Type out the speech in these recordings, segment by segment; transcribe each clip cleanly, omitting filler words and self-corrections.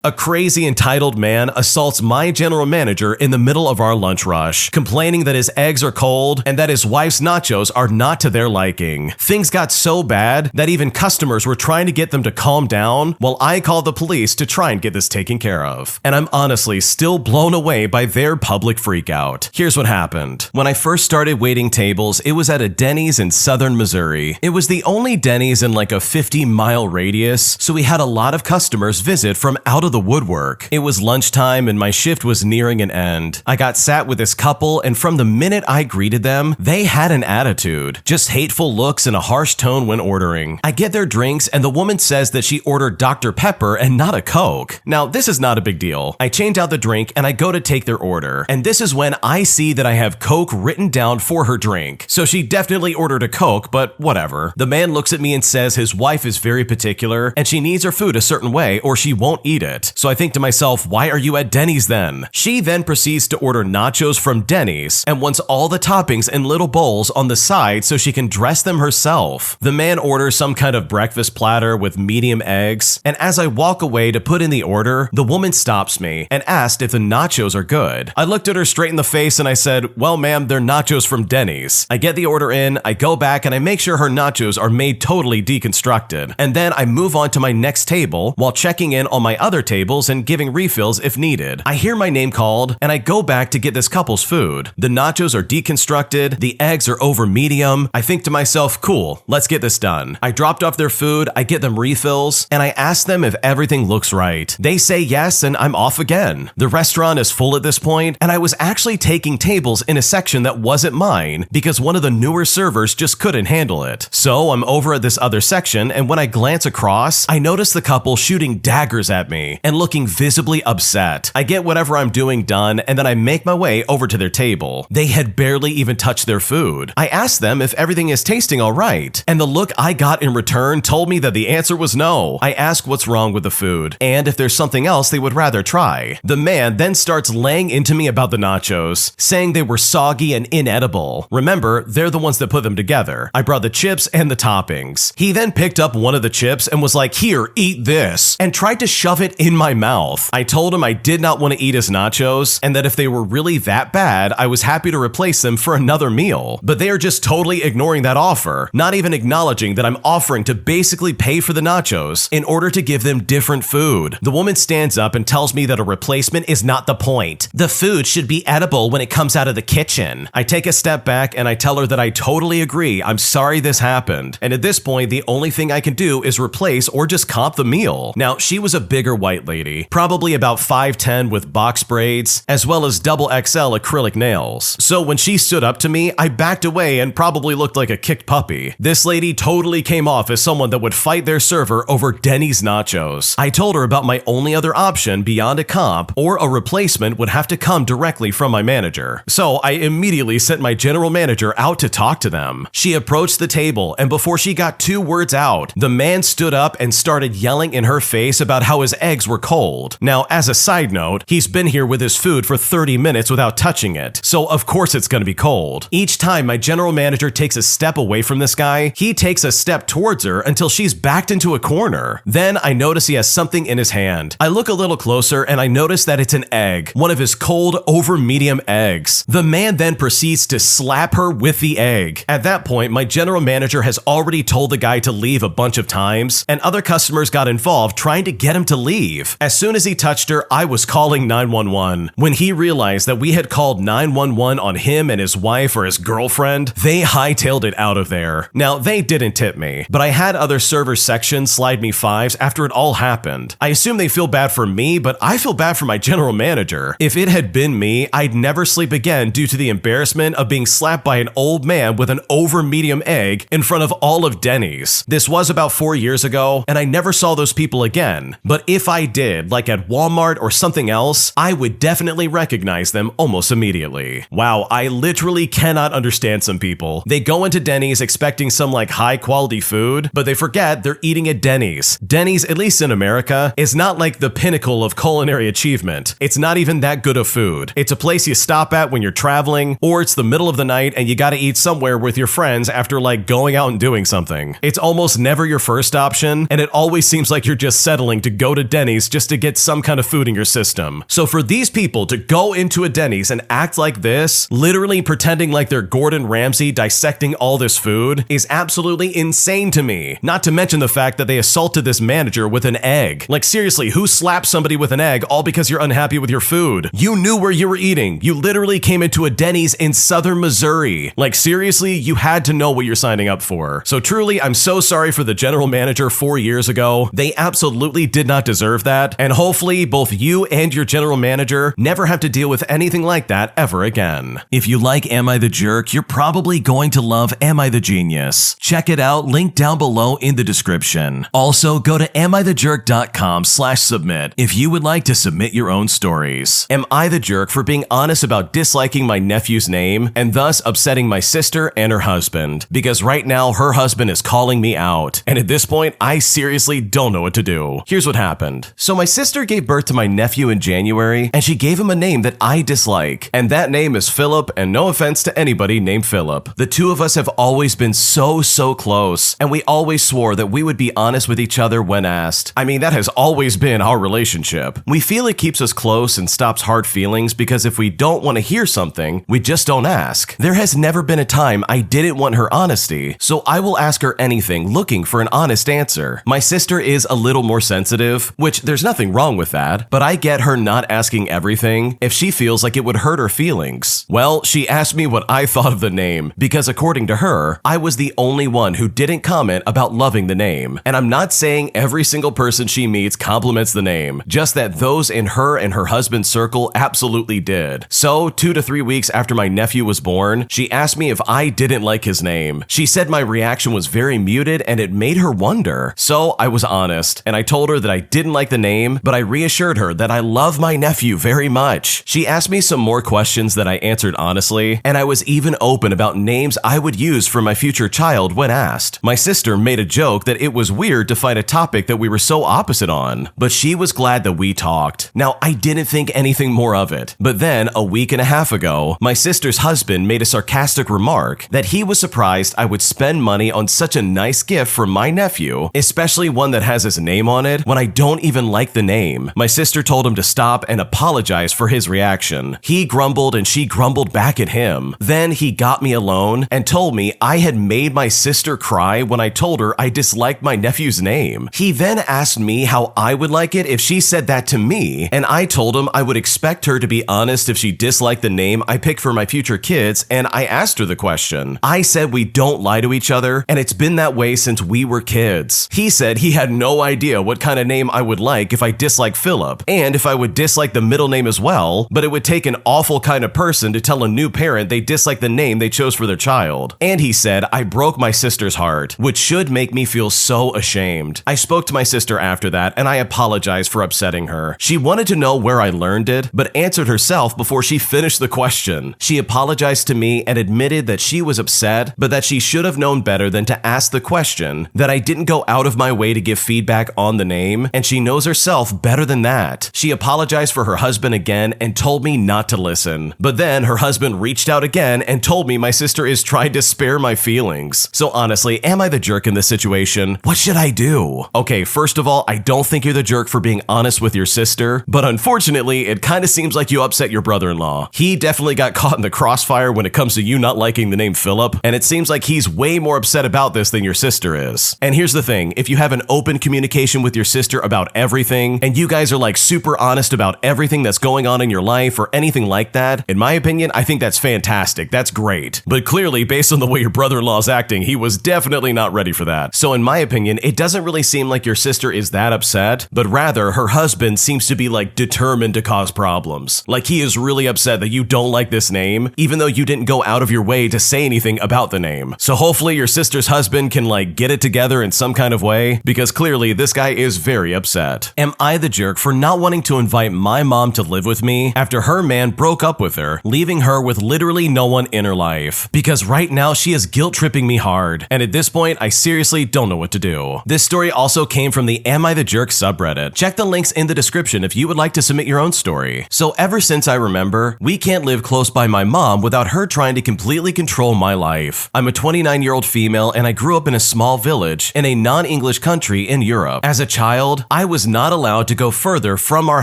A crazy entitled man assaults my general manager in the middle of our lunch rush, complaining that his eggs are cold and that his wife's nachos are not to their liking. Things got so bad that even customers were trying to get them to calm down while I called the police to try and get this taken care of. And I'm honestly still blown away by their public freakout. Here's what happened. When I first started waiting tables, it was at a Dennys in southern Missouri. It was the only Dennys in like a 50-mile radius, so we had a lot of customers visit from out of the woodwork. It was lunchtime and my shift was nearing an end. I got sat with this couple, and from the minute I greeted them, they had an attitude. Just hateful looks and a harsh tone when ordering. I get their drinks and the woman says that she ordered Dr. Pepper and not a Coke. Now, this is not a big deal. I change out the drink and I go to take their order. And this is when I see that I have Coke written down for her drink. So she definitely ordered a Coke, but whatever. The man looks at me and says his wife is very particular and she needs her food a certain way or she won't eat it. So I think to myself, why are you at Dennys then? She then proceeds to order nachos from Dennys and wants all the toppings in little bowls on the side so she can dress them herself. The man orders some kind of breakfast platter with medium eggs, and as I walk away to put in the order, the woman stops me and asked if the nachos are good. I looked at her straight in the face and I said, well ma'am, they're nachos from Dennys. I get the order in, I go back and I make sure her nachos are made totally deconstructed, and then I move on to my next table while checking in on my other tables and giving refills if needed. I hear my name called and I go back to get this couple's food. The nachos are deconstructed, the eggs are over medium. I think to myself, cool, let's get this done. I dropped off their food, I get them refills, and I ask them if everything looks right. They say yes and I'm off again. The restaurant is full at this point, and I was actually taking tables in a section that wasn't mine because one of the newer servers just couldn't handle it. So I'm over at this other section, and when I glance across, I notice the couple shooting daggers at me and looking visibly upset. I get whatever I'm doing done, and then I make my way over to their table. They had barely even touched their food. I asked them if everything is tasting all right, and the look I got in return told me that the answer was no. I ask what's wrong with the food, and if there's something else they would rather try. The man then starts laying into me about the nachos, saying they were soggy and inedible. Remember, they're the ones that put them together. I brought the chips and the toppings. He then picked up one of the chips and was like, here, eat this, and tried to shove it in my mouth. I told him I did not want to eat his nachos, and that if they were really that bad, I was happy to replace them for another meal. But they are just totally ignoring that offer, not even acknowledging that I'm offering to basically pay for the nachos in order to give them different food. The woman stands up and tells me that a replacement is not the point. The food should be edible when it comes out of the kitchen. I take a step back and I tell her that I totally agree. I'm sorry this happened. And at this point, the only thing I can do is replace or just comp the meal. Now, she was a bigger white lady, probably about 5'10" with box braids, as well as double XL acrylic nails. So when she stood up to me, I backed away and probably looked like a kicked puppy. This lady totally came off as someone that would fight their server over Dennys nachos. I told her about my only other option beyond a comp or a replacement would have to come directly from my manager. So I immediately sent my general manager out to talk to them. She approached the table, and before she got 2 words out, the man stood up and started yelling in her face about how his eggs were cold. Now, as a side note, he's been here with his food for 30 minutes without touching it, so of course it's gonna be cold. Each time my general manager takes a step away from this guy, he takes a step towards her until she's backed into a corner. Then I notice he has something in his hand. I look a little closer and I notice that it's an egg, one of his cold over medium eggs. The man then proceeds to slap her with the egg. At that point, my general manager has already told the guy to leave a bunch of times, and other customers got involved trying to get him to leave. As soon as he touched her, I was calling 911. When he realized that we had called 911 on him and his wife or his girlfriend, they hightailed it out of there. Now, they didn't tip me, but I had other server sections slide me 5s after it all happened. I assume they feel bad for me, but I feel bad for my general manager. If it had been me, I'd never sleep again due to the embarrassment of being slapped by an old man with an over medium egg in front of all of Dennys. This was about 4 years ago, and I never saw those people again. But if I did, like at Walmart or something else, I would definitely recognize them almost immediately. Wow, I literally cannot understand some people. They go into Dennys expecting some like high quality food, but they forget they're eating at Dennys. Dennys, at least in America, is not like the pinnacle of culinary achievement. It's not even that good of food. It's a place you stop at when you're traveling, or it's the middle of the night and you gotta eat somewhere with your friends after like going out and doing something. It's almost never your first option, and it always seems like you're just settling to go to Dennys Denny's just to get some kind of food in your system. So for these people to go into a Denny's and act like this, literally pretending like they're Gordon Ramsay dissecting all this food, is absolutely insane to me. Not to mention the fact that they assaulted this manager with an egg. Like seriously, who slaps somebody with an egg all because you're unhappy with your food? You knew where you were eating. You literally came into a Denny's in southern Missouri. Like seriously, you had to know what you're signing up for. So truly, I'm so sorry for the general manager 4 years ago. They absolutely did not deserve that. And hopefully both you and your general manager never have to deal with anything like that ever again. If you like Am I the Jerk, you're probably going to love Am I the Genius. Check it out, link down below in the description. Also, go to AmITheJerk.com/submit if you would like to submit your own stories. Am I the jerk for being honest about disliking my nephew's name and thus upsetting my sister and her husband? Because right now her husband is calling me out. And at this point, I seriously don't know what to do. Here's what happened. So my sister gave birth to my nephew in January, and she gave him a name that I dislike. And that name is Philip, and no offense to anybody named Philip. The two of us have always been so close, and we always swore that we would be honest with each other when asked. I mean, that has always been our relationship. We feel it keeps us close and stops hard feelings because if we don't want to hear something, we just don't ask. There has never been a time I didn't want her honesty, so I will ask her anything looking for an honest answer. My sister is a little more sensitive, which there's nothing wrong with that, but I get her not asking everything if she feels like it would hurt her feelings. Well, she asked me what I thought of the name because according to her, I was the only one who didn't comment about loving the name. And I'm not saying every single person she meets compliments the name, just that those in her and her husband's circle absolutely did. So 2 to 3 weeks after my nephew was born, she asked me if I didn't like his name. She said my reaction was very muted and it made her wonder. So I was honest and I told her that I didn't like the name, but I reassured her that I love my nephew very much. She asked me some more questions that I answered honestly, and I was even open about names I would use for my future child when asked. My sister made a joke that it was weird to find a topic that we were so opposite on, but she was glad that we talked. Now, I didn't think anything more of it, but then a week and a half ago, my sister's husband made a sarcastic remark that he was surprised I would spend money on such a nice gift for my nephew, especially one that has his name on it, when I don't even like the name. My sister told him to stop and apologize for his reaction. He grumbled and she grumbled back at him. Then he got me alone and told me I had made my sister cry when I told her I disliked my nephew's name. He then asked me how I would like it if she said that to me, and I told him I would expect her to be honest if she disliked the name I picked for my future kids, and I asked her the question. I said we don't lie to each other, and it's been that way since we were kids. He said he had no idea what kind of name I would like if I disliked Philip, and if I would dislike the middle name as well, but it would take an awful kind of person to tell a new parent they dislike the name they chose for their child. And he said I broke my sister's heart, which should make me feel so ashamed. I spoke to my sister after that, and I apologized for upsetting her. She wanted to know where I learned it, but answered herself before she finished the question. She apologized to me and admitted that she was upset, but that she should have known better than to ask the question, that I didn't go out of my way to give feedback on the name, and she knows herself better than that. She apologized for her husband again and told me not to listen. But then her husband reached out again and told me my sister is trying to spare my feelings. So honestly, am I the jerk in this situation? What should I do? Okay, first of all, I don't think you're the jerk for being honest with your sister, but unfortunately, it kind of seems like you upset your brother-in-law. He definitely got caught in the crossfire when it comes to you not liking the name Philip, and it seems like he's way more upset about this than your sister is. And here's the thing, if you have an open communication with your sister about everything, and you guys are like super honest about everything that's going on in your life or anything like that, in my opinion, I think that's fantastic. That's great. But clearly, based on the way your brother-in-law's acting, he was definitely not ready for that. So in my opinion, it doesn't really seem like your sister is that upset, but rather her husband seems to be like determined to cause problems. Like he is really upset that you don't like this name, even though you didn't go out of your way to say anything about the name. So hopefully your sister's husband can like get it together in some kind of way, because clearly this guy is very upset. Am I the jerk for not wanting to invite my mom to live with me after her man broke up with her, leaving her with literally no one in her life? Because right now she is guilt tripping me hard, and at this point I seriously don't know what to do. This story also came from the Am I the Jerk subreddit. Check the links in the description if you would like to submit your own story. So ever since I remember, we can't live close by my mom without her trying to completely control my life. I'm a 29-year-old female and I grew up in a small village in a non-English country in Europe. As a child, I was was not allowed to go further from our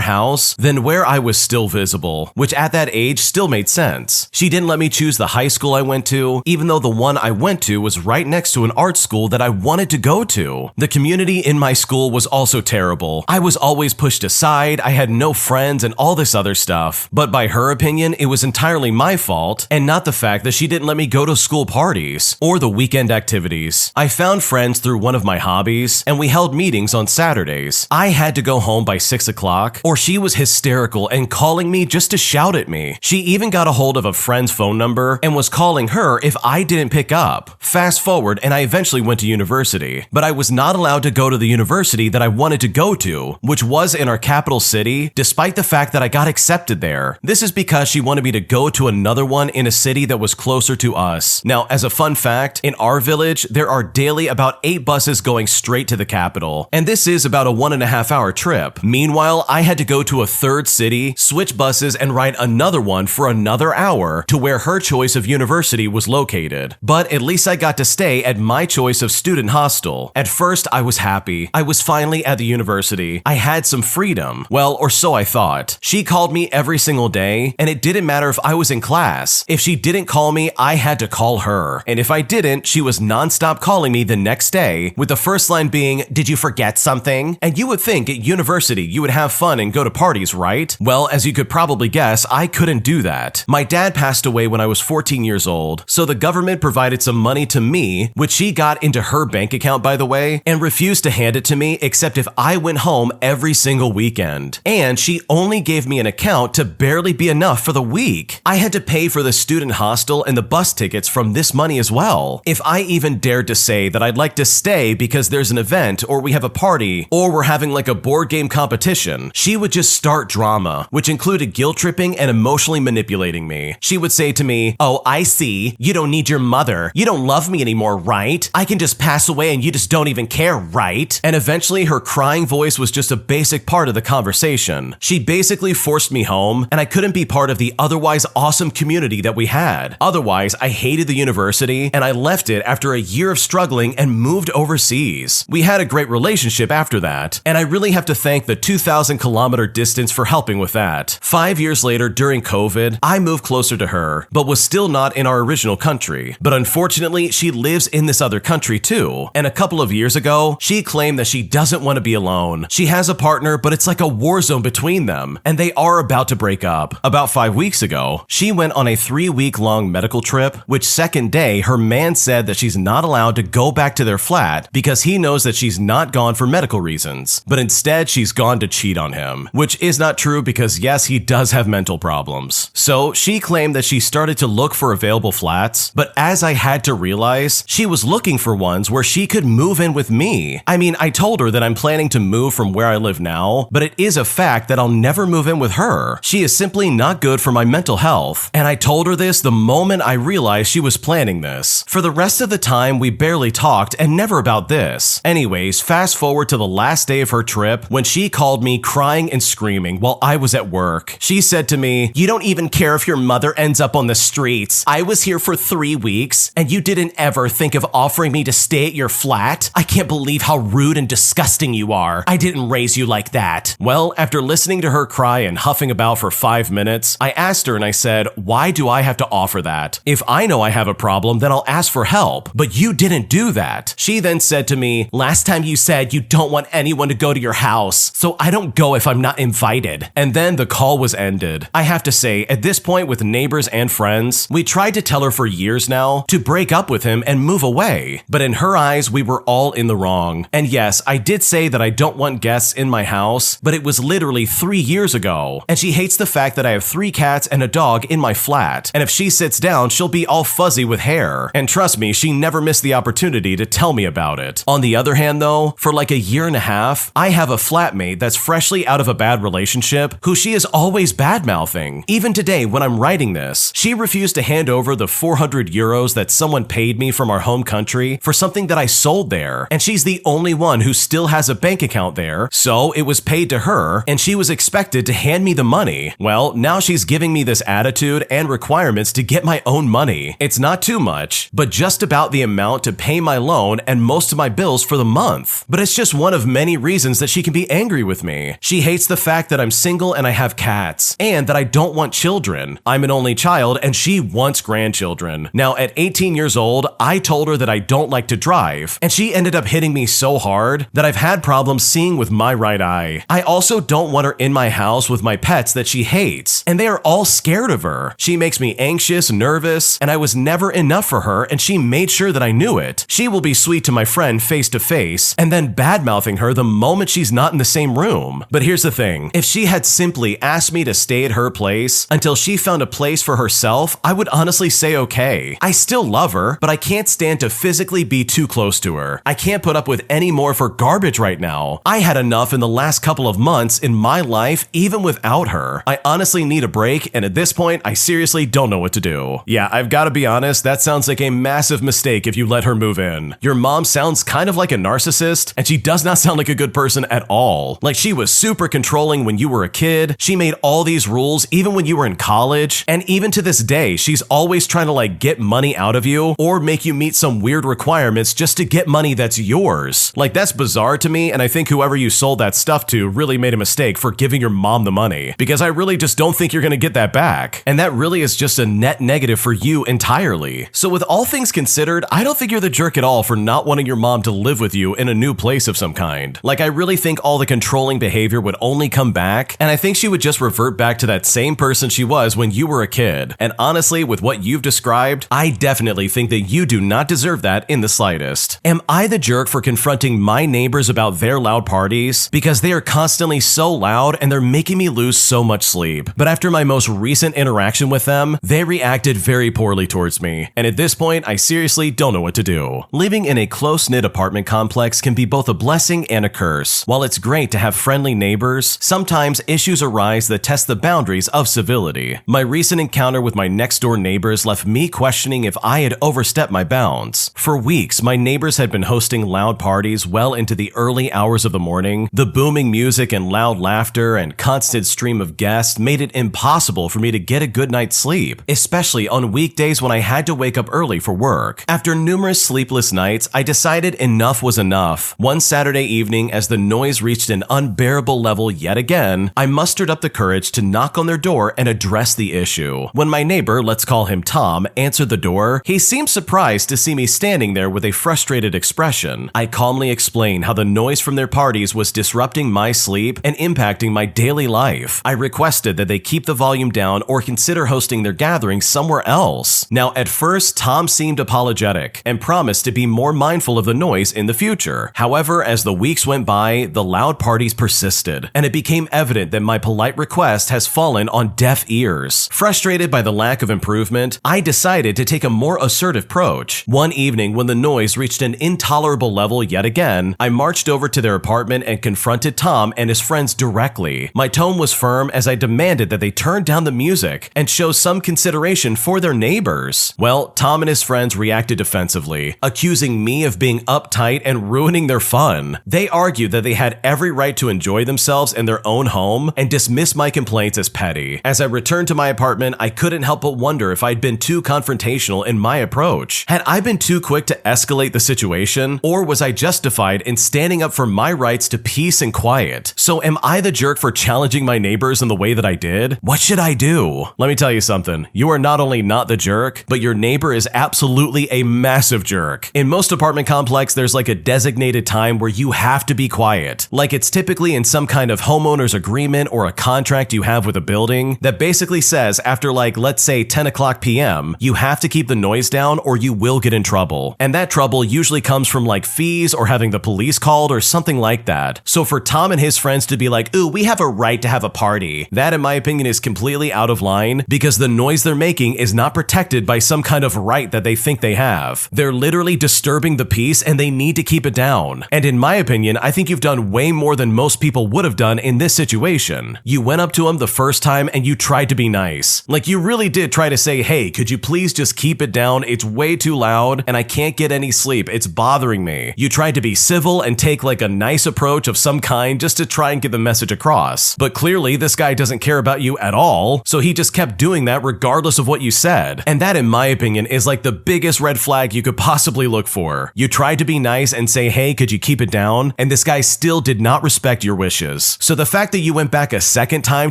house than where I was still visible, which at that age still made sense. She didn't let me choose the high school I went to, even though the one I went to was right next to an art school that I wanted to go to. The community in my school was also terrible. I was always pushed aside, I had no friends, and all this other stuff. But by her opinion, it was entirely my fault, and not the fact that she didn't let me go to school parties or the weekend activities. I found friends through one of my hobbies, and we held meetings on Saturdays. I had to go home by 6 o'clock, or she was hysterical and calling me just to shout at me. She even got a hold of a friend's phone number and was calling her if I didn't pick up. Fast forward, and I eventually went to university, but I was not allowed to go to the university that I wanted to go to, which was in our capital city, despite the fact that I got accepted there. This is because she wanted me to go to another one in a city that was closer to us. Now, as a fun fact, in our village, there are daily about 8 buses going straight to the capital, and this is about a 1.5 hour trip. Meanwhile, I had to go to a third city, switch buses, and ride another one for another hour to where her choice of university was located. But at least I got to stay at my choice of student hostel. At first, I was happy. I was finally at the university. I had some freedom. Well, or so I thought. She called me every single day, and it didn't matter if I was in class. If she didn't call me, I had to call her. And if I didn't, she was nonstop calling me the next day, with the first line being, "Did you forget something?" And you would think at university you would have fun and go to parties, right? Well, as you could probably guess, I couldn't do that. My dad passed away when I was 14 years old, so the government provided some money to me, which she got into her bank account, by the way, and refused to hand it to me except if I went home every single weekend. And she only gave me an account to barely be enough for the week. I had to pay for the student hostel and the bus tickets from this money as well. If I even dared to say that I'd like to stay because there's an event or we have a party or we're having like a board game competition, she would just start drama, which included guilt tripping and emotionally manipulating me. She would say to me, "Oh, I see. You don't need your mother. You don't love me anymore, right? I can just pass away and you just don't even care, right?" And eventually her crying voice was just a basic part of the conversation. She basically forced me home, and I couldn't be part of the otherwise awesome community that we had. Otherwise, I hated the university, and I left it after a year of struggling and moved overseas. We had a great relationship after that, and I really have to thank the 2,000-kilometer distance for helping with that. 5 years later, during COVID, I moved closer to her, but was still not in our original country. But unfortunately, she lives in this other country too, and a couple of years ago, she claimed that she doesn't want to be alone. She has a partner, but it's like a war zone between them, and they are about to break up. About 5 weeks ago, she went on a 3-week-long medical trip, which second day, her man said that she's not allowed to go back to their flat because he knows that she's not gone for medical reasons, but instead she's gone to cheat on him, which is not true because yes, he does have mental problems. So she claimed that she started to look for available flats, but as I had to realize, she was looking for ones where she could move in with me. I mean, I told her that I'm planning to move from where I live now, but it is a fact that I'll never move in with her. She is simply not good for my mental health, and I told her this the moment I realized she was planning this. For the rest of the time, we barely talked and never about this. Anyways, fast forward to the last day of her trip when she called me crying and screaming while I was at work. She said to me, "You don't even care if your mother ends up on the streets. I was here for 3 weeks, and you didn't ever think of offering me to stay at your flat? I can't believe how rude and disgusting you are. I didn't raise you like that." Well, after listening to her cry and huffing about for 5 minutes, I asked her and I said, "Why do I have to offer that? If I know I have a problem, then I'll ask for help, but you didn't do that." She then said to me, "Last time you said you don't want anyone to go to your house, so I don't go if I'm not invited." And then the call was ended. I have to say, at this point with neighbors and friends, we tried to tell her for years now to break up with him and move away, but in her eyes, we were all in the wrong. And yes, I did say that I don't want guests in my house, but it was literally 3 years ago. And she hates the fact that I have 3 cats and a dog in my flat, and if she sits down, she'll be all fuzzy with hair. And trust me, she never missed the opportunity to tell me about it. On the other hand though, for like a year and a half, I have a flatmate that's freshly out of a bad relationship who she is always bad-mouthing. Even today, when I'm writing this, she refused to hand over the 400 euros that someone paid me from our home country for something that I sold there, and she's the only one who still has a bank account there, so it was paid to her, and she was expected to hand me the money. Well, now she's giving me this attitude and requirements to get my own money. It's not too much, but just about the amount to pay my loan and most of my bills for the month. But it's just one of many reasons reasons that she can be angry with me. She hates the fact that I'm single and I have cats, and that I don't want children. I'm an only child and she wants grandchildren. Now, at 18 years old, I told her that I don't like to drive, and she ended up hitting me so hard that I've had problems seeing with my right eye. I also don't want her in my house with my pets that she hates, and they are all scared of her. She makes me anxious, nervous, and I was never enough for her, and she made sure that I knew it. She will be sweet to my friend face to face, and then bad-mouthing her the moment she's not in the same room. But here's the thing, if she had simply asked me to stay at her place until she found a place for herself, I would honestly say okay. I still love her, but I can't stand to physically be too close to her. I can't put up with any more of her garbage right now. I had enough in the last couple of months in my life even without her. I honestly need a break, and at this point, I seriously don't know what to do. Yeah, I've got to be honest, that sounds like a massive mistake if you let her move in. Your mom sounds kind of like a narcissist, and she does not sound like a good person at all. Like, she was super controlling when you were a kid, she made all these rules even when you were in college, and even to this day, she's always trying to like get money out of you or make you meet some weird requirements just to get money that's yours. Like, that's bizarre to me, and I think whoever you sold that stuff to really made a mistake for giving your mom the money, because I really just don't think you're gonna get that back. And that really is just a net negative for you entirely. So with all things considered, I don't think you're the jerk at all for not wanting your mom to live with you in a new place of some kind. Like, I really think all the controlling behavior would only come back, and I think she would just revert back to that same person she was when you were a kid. And honestly, with what you've described, I definitely think that you do not deserve that in the slightest. Am I the jerk for confronting my neighbors about their loud parties? Because they are constantly so loud and they're making me lose so much sleep. But after my most recent interaction with them, they reacted very poorly towards me. And at this point, I seriously don't know what to do. Living in a close-knit apartment complex can be both a blessing and a curse. While it's great to have friendly neighbors, sometimes issues arise that test the boundaries of civility. My recent encounter with my next-door neighbors left me questioning if I had overstepped my bounds. For weeks, my neighbors had been hosting loud parties well into the early hours of the morning. The booming music and loud laughter and constant stream of guests made it impossible for me to get a good night's sleep, especially on weekdays when I had to wake up early for work. After numerous sleepless nights, I decided enough was enough. One Saturday evening, as the noise reached an unbearable level yet again, I mustered up the courage to knock on their door and address the issue. When my neighbor, let's call him Tom, answered the door, he seemed surprised to see me standing there with a frustrated expression. I calmly explained how the noise from their parties was disrupting my sleep and impacting my daily life. I requested that they keep the volume down or consider hosting their gatherings somewhere else. Now, at first, Tom seemed apologetic and promised to be more mindful of the noise in the future. However, as the weeks went by, the loud parties persisted, and it became evident that my polite request has fallen on deaf ears. Frustrated by the lack of improvement, I decided to take a more assertive approach. One evening, when the noise reached an intolerable level yet again, I marched over to their apartment and confronted Tom and his friends directly. My tone was firm as I demanded that they turn down the music and show some consideration for their neighbors. Well, Tom and his friends reacted defensively, accusing me of being uptight and ruining their fun. They argued that they had every right to enjoy themselves in their own home and dismissed my complaints as petty. As I returned to my apartment, I couldn't help but wonder if I'd been too confrontational in my approach. Had I been too quick to escalate the situation, or was I justified in standing up for my rights to peace and quiet? So am I the jerk for challenging my neighbors in the way that I did? What should I do? Let me tell you something. You are not only not the jerk, but your neighbor is absolutely a massive jerk. In most apartment complexes, there's like a designated time where you have to be quiet. Like, it's typically in some kind of homeowner's agreement or a contract you have with a building that basically says after, like, let's say 10 o'clock p.m., you have to keep the noise down or you will get in trouble. And that trouble usually comes from like fees or having the police called or something like that. So for Tom and his friends to be like, ooh, we have a right to have a party, that in my opinion is completely out of line, because the noise they're making is not protected by some kind of right that they think they have. They're literally disturbing the peace and they need to keep it down. And in my opinion, I think you've done way more than most people would have done in this situation. You went up to him the first time and you tried to be nice. Like, you really did try to say, hey, could you please just keep it down? It's way too loud and I can't get any sleep. It's bothering me. You tried to be civil and take like a nice approach of some kind just to try and get the message across. But clearly this guy doesn't care about you at all, so he just kept doing that regardless of what you said. And that, in my opinion, is like the biggest red flag you could possibly look for. You tried to be nice and say, hey, could you keep it down? And this guy guy still did not respect your wishes. So the fact that you went back a second time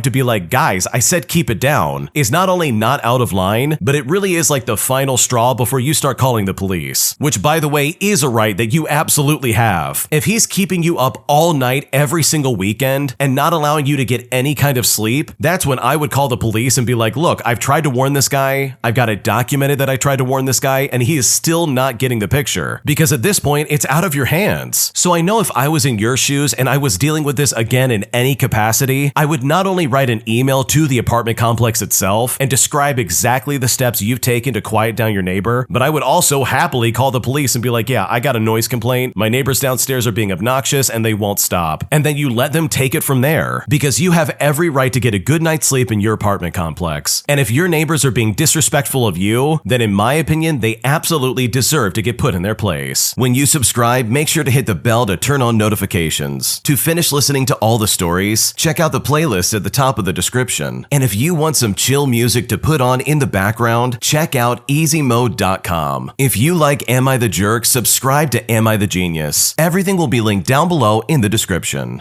to be like, guys, I said keep it down, is not only not out of line, but it really is like the final straw before you start calling the police. Which, by the way, is a right that you absolutely have. If he's keeping you up all night every single weekend and not allowing you to get any kind of sleep, that's when I would call the police and be like, look, I've tried to warn this guy, I've got it documented that I tried to warn this guy, and he is still not getting the picture. Because at this point, it's out of your hands. So I know if I was in your shoes and I was dealing with this again in any capacity, I would not only write an email to the apartment complex itself and describe exactly the steps you've taken to quiet down your neighbor, but I would also happily call the police and be like, yeah, I got a noise complaint, my neighbors downstairs are being obnoxious and they won't stop. And then you let them take it from there, because you have every right to get a good night's sleep in your apartment complex. And if your neighbors are being disrespectful of you, then in my opinion, they absolutely deserve to get put in their place. When you subscribe, make sure to hit the bell to turn on notifications. To finish listening to all the stories, check out the playlist at the top of the description. And if you want some chill music to put on in the background, check out easymode.com. If you like Am I the Jerk, subscribe to Am I the Genius. Everything will be linked down below in the description.